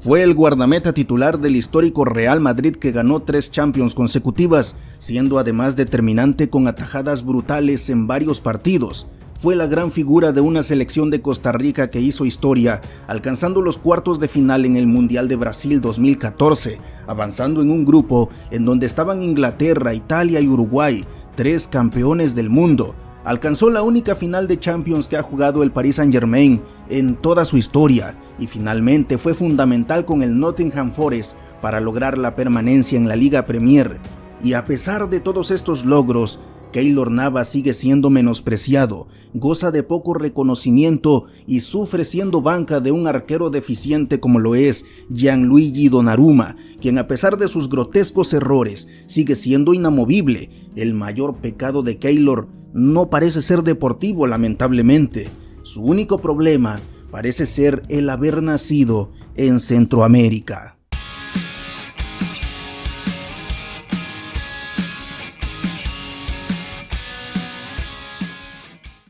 Fue el guardameta titular del histórico Real Madrid que ganó 3 Champions consecutivas, siendo además determinante con atajadas brutales en varios partidos. Fue la gran figura de una selección de Costa Rica que hizo historia, alcanzando los cuartos de final en el Mundial de Brasil 2014, avanzando en un grupo en donde estaban Inglaterra, Italia y Uruguay, 3 campeones del mundo. Alcanzó la única final de Champions que ha jugado el Paris Saint-Germain en toda su historia y finalmente fue fundamental con el Nottingham Forest para lograr la permanencia en la Liga Premier. Y a pesar de todos estos logros, Keylor Navas sigue siendo menospreciado, goza de poco reconocimiento y sufre siendo banca de un arquero deficiente como lo es Gianluigi Donnarumma, quien a pesar de sus grotescos errores sigue siendo inamovible. El mayor pecado de Keylor no parece ser deportivo, lamentablemente. Su único problema parece ser el haber nacido en Centroamérica.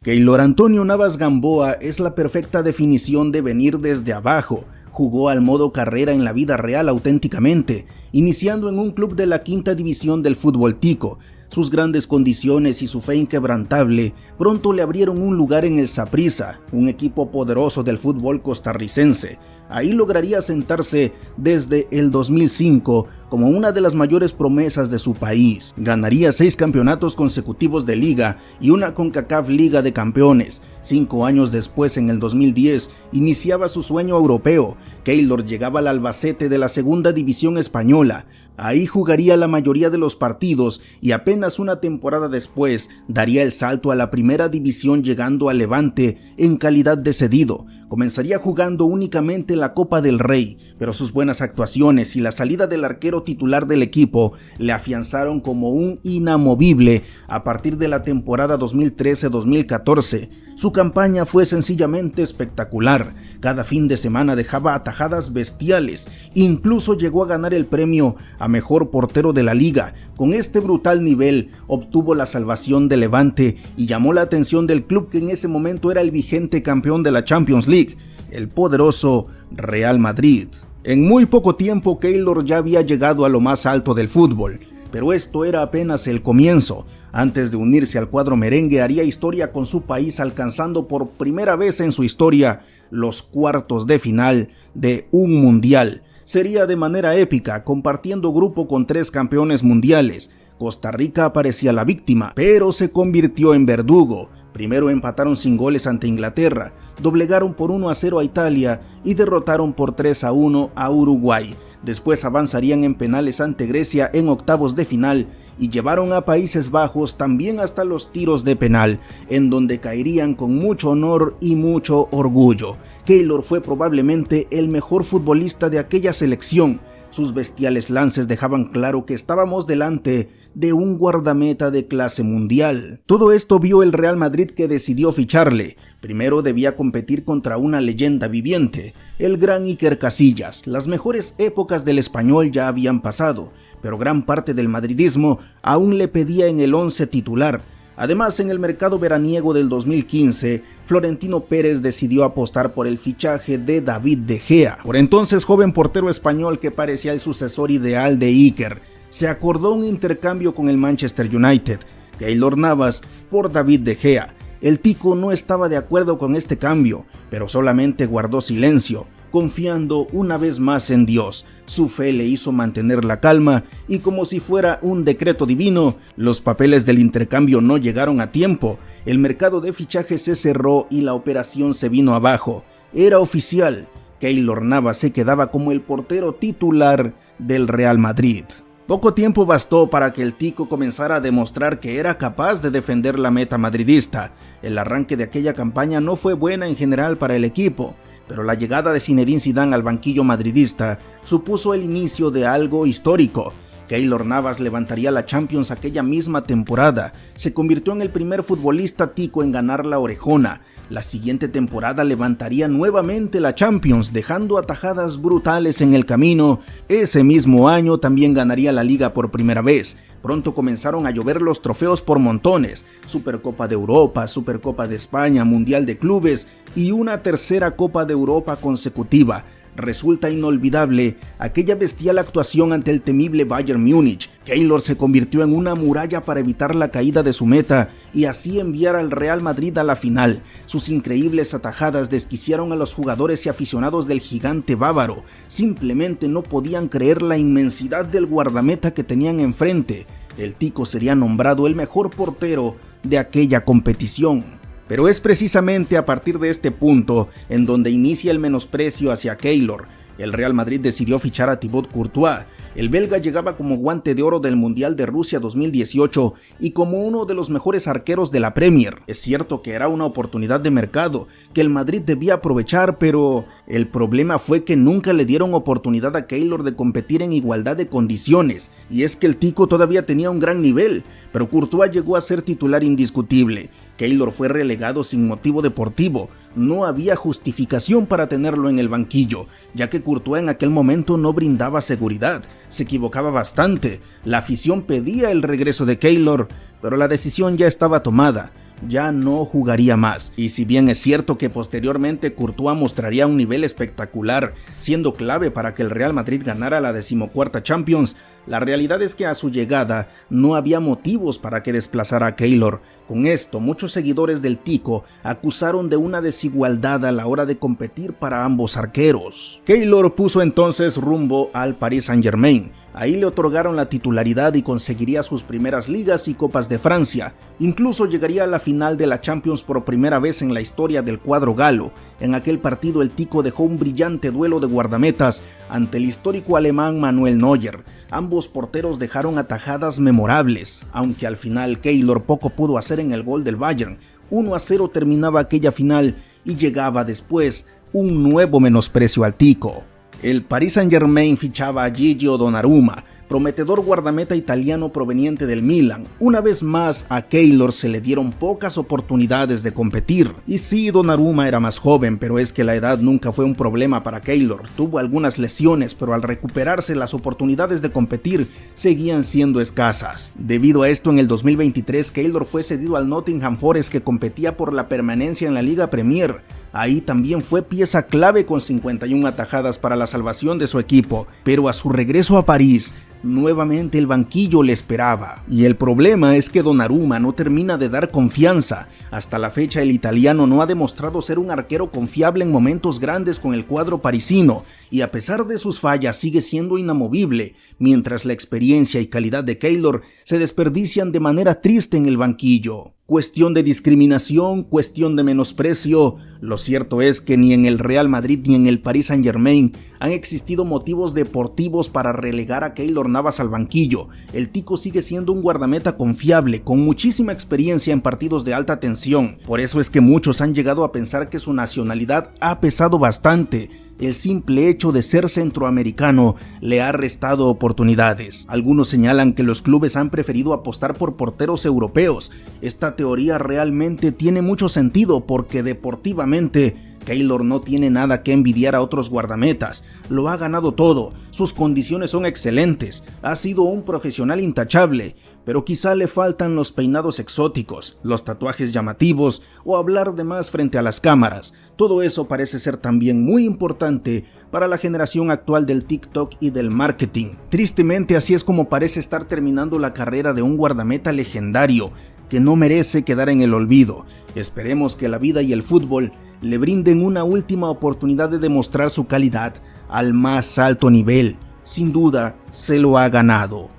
Keylor Antonio Navas Gamboa es la perfecta definición de venir desde abajo. Jugó al modo carrera en la vida real auténticamente, iniciando en un club de la quinta división del fútbol tico. Sus grandes condiciones y su fe inquebrantable pronto le abrieron un lugar en el Saprissa, un equipo poderoso del fútbol costarricense. Ahí lograría sentarse desde el 2005 como una de las mayores promesas de su país. Ganaría 6 campeonatos consecutivos de liga y una CONCACAF Liga de Campeones. 5 años después, en el 2010, iniciaba su sueño europeo. Keylor llegaba al Albacete de la segunda división española. Ahí jugaría la mayoría de los partidos y apenas una temporada después daría el salto a la primera división, llegando al Levante en calidad de cedido. Comenzaría jugando únicamente la Copa del Rey, pero sus buenas actuaciones y la salida del arquero titular del equipo le afianzaron como un inamovible a partir de la temporada 2013-2014. Su campaña fue sencillamente espectacular. Cada fin de semana dejaba atajadas bestiales, incluso llegó a ganar el premio a mejor portero de la liga. Con este brutal nivel obtuvo la salvación de Levante y llamó la atención del club que en ese momento era el vigente campeón de la Champions League, el poderoso Real Madrid. En muy poco tiempo Keylor ya había llegado a lo más alto del fútbol, pero esto era apenas el comienzo. Antes de unirse al cuadro merengue haría historia con su país, alcanzando por primera vez en su historia los cuartos de final de un mundial. Sería de manera épica, compartiendo grupo con 3 campeones mundiales. Costa Rica parecía la víctima, pero se convirtió en verdugo. Primero empataron sin goles ante Inglaterra, doblegaron por 1-0 a Italia y derrotaron por 3-1 a Uruguay. Después avanzarían en penales ante Grecia en octavos de final y llevaron a Países Bajos también hasta los tiros de penal, en donde caerían con mucho honor y mucho orgullo. Keylor fue probablemente el mejor futbolista de aquella selección. Sus bestiales lances dejaban claro que estábamos delante de un guardameta de clase mundial. Todo esto vio el Real Madrid, que decidió ficharle. Primero debía competir contra una leyenda viviente, el gran Iker Casillas. Las mejores épocas del español ya habían pasado, pero gran parte del madridismo aún le pedía en el 11 titular. Además, en el mercado veraniego del 2015, Florentino Pérez decidió apostar por el fichaje de David De Gea, por entonces joven portero español que parecía el sucesor ideal de Iker. Se acordó un intercambio con el Manchester United, Keylor Navas por David De Gea. El tico no estaba de acuerdo con este cambio, pero solamente guardó silencio, confiando una vez más en Dios. Su fe le hizo mantener la calma y, como si fuera un decreto divino, los papeles del intercambio no llegaron a tiempo. El mercado de fichajes se cerró y la operación se vino abajo. Era oficial, Keylor Navas se quedaba como el portero titular del Real Madrid. Poco tiempo bastó para que el tico comenzara a demostrar que era capaz de defender la meta madridista. El arranque de aquella campaña no fue buena en general para el equipo, pero la llegada de Zinedine Zidane al banquillo madridista supuso el inicio de algo histórico. Keylor Navas levantaría la Champions aquella misma temporada, se convirtió en el primer futbolista tico en ganar la orejona. La siguiente temporada levantaría nuevamente la Champions, dejando atajadas brutales en el camino. Ese mismo año también ganaría la Liga por primera vez. Pronto comenzaron a llover los trofeos por montones: Supercopa de Europa, Supercopa de España, Mundial de Clubes y una tercera Copa de Europa consecutiva. resulta inolvidable aquella bestial actuación ante el temible Bayern Múnich. Keylor se convirtió en una muralla para evitar la caída de su meta y así enviar al Real Madrid a la final. Sus increíbles atajadas desquiciaron a los jugadores y aficionados del gigante bávaro. Simplemente no podían creer la inmensidad del guardameta que tenían enfrente. El Tico sería nombrado el mejor portero de aquella competición. Pero es precisamente a partir de este punto en donde inicia el menosprecio hacia Keylor. El Real Madrid decidió fichar a Thibaut Courtois. El belga llegaba como guante de oro del Mundial de Rusia 2018 y como uno de los mejores arqueros de la Premier. Es cierto que era una oportunidad de mercado que el Madrid debía aprovechar, pero el problema fue que nunca le dieron oportunidad a Keylor de competir en igualdad de condiciones. Y es que el Tico todavía tenía un gran nivel, pero Courtois llegó a ser titular indiscutible. Keylor fue relegado sin motivo deportivo. No había justificación para tenerlo en el banquillo, ya que Courtois en aquel momento no brindaba seguridad, se equivocaba bastante. La afición pedía el regreso de Keylor, pero la decisión ya estaba tomada. Ya no jugaría más, y si bien es cierto que posteriormente Courtois mostraría un nivel espectacular, siendo clave para que el Real Madrid ganara la 14ª Champions, la realidad es que a su llegada no había motivos para que desplazara a Keylor. Con esto, muchos seguidores del Tico acusaron de una desigualdad a la hora de competir para ambos arqueros. Keylor puso entonces rumbo al Paris Saint-Germain. Ahí le otorgaron la titularidad y conseguiría sus primeras ligas y copas de Francia. Incluso llegaría a la final de la Champions por primera vez en la historia del cuadro galo. En aquel partido el Tico dejó un brillante duelo de guardametas ante el histórico alemán Manuel Neuer. Ambos porteros dejaron atajadas memorables, aunque al final Keylor poco pudo hacer en el gol del Bayern. 1-0 terminaba aquella final y llegaba después un nuevo menosprecio al Tico. El Paris Saint-Germain fichaba a Gigio Donnarumma, prometedor guardameta italiano proveniente del Milan. Una vez más a Keylor se le dieron pocas oportunidades de competir. Y sí, Donnarumma era más joven, pero es que la edad nunca fue un problema para Keylor. Tuvo algunas lesiones, pero al recuperarse las oportunidades de competir seguían siendo escasas. Debido a esto, en el 2023 Keylor fue cedido al Nottingham Forest, que competía por la permanencia en la Liga Premier. Ahí también fue pieza clave con 51 atajadas para la salvación de su equipo, pero a su regreso a París, nuevamente el banquillo le esperaba. Y el problema es que Donnarumma no termina de dar confianza. Hasta la fecha el italiano no ha demostrado ser un arquero confiable en momentos grandes con el cuadro parisino, y a pesar de sus fallas sigue siendo inamovible, mientras la experiencia y calidad de Keylor se desperdician de manera triste en el banquillo. Cuestión de discriminación, cuestión de menosprecio. Lo cierto es que ni en el Real Madrid ni en el Paris Saint-Germain han existido motivos deportivos para relegar a Keylor Navas al banquillo. El Tico sigue siendo un guardameta confiable, con muchísima experiencia en partidos de alta tensión. Por eso es que muchos han llegado a pensar que su nacionalidad ha pesado bastante. El simple hecho de ser centroamericano le ha restado oportunidades. Algunos señalan que los clubes han preferido apostar por porteros europeos. Esta teoría realmente tiene mucho sentido porque deportivamente Keylor no tiene nada que envidiar a otros guardametas. Lo ha ganado todo, sus condiciones son excelentes, ha sido un profesional intachable, pero quizá le faltan los peinados exóticos, los tatuajes llamativos o hablar de más frente a las cámaras. Todo eso parece ser también muy importante para la generación actual del TikTok y del marketing. Tristemente, así es como parece estar terminando la carrera de un guardameta legendario que no merece quedar en el olvido. Esperemos que la vida y el fútbol le brinden una última oportunidad de demostrar su calidad al más alto nivel. Sin duda, se lo ha ganado.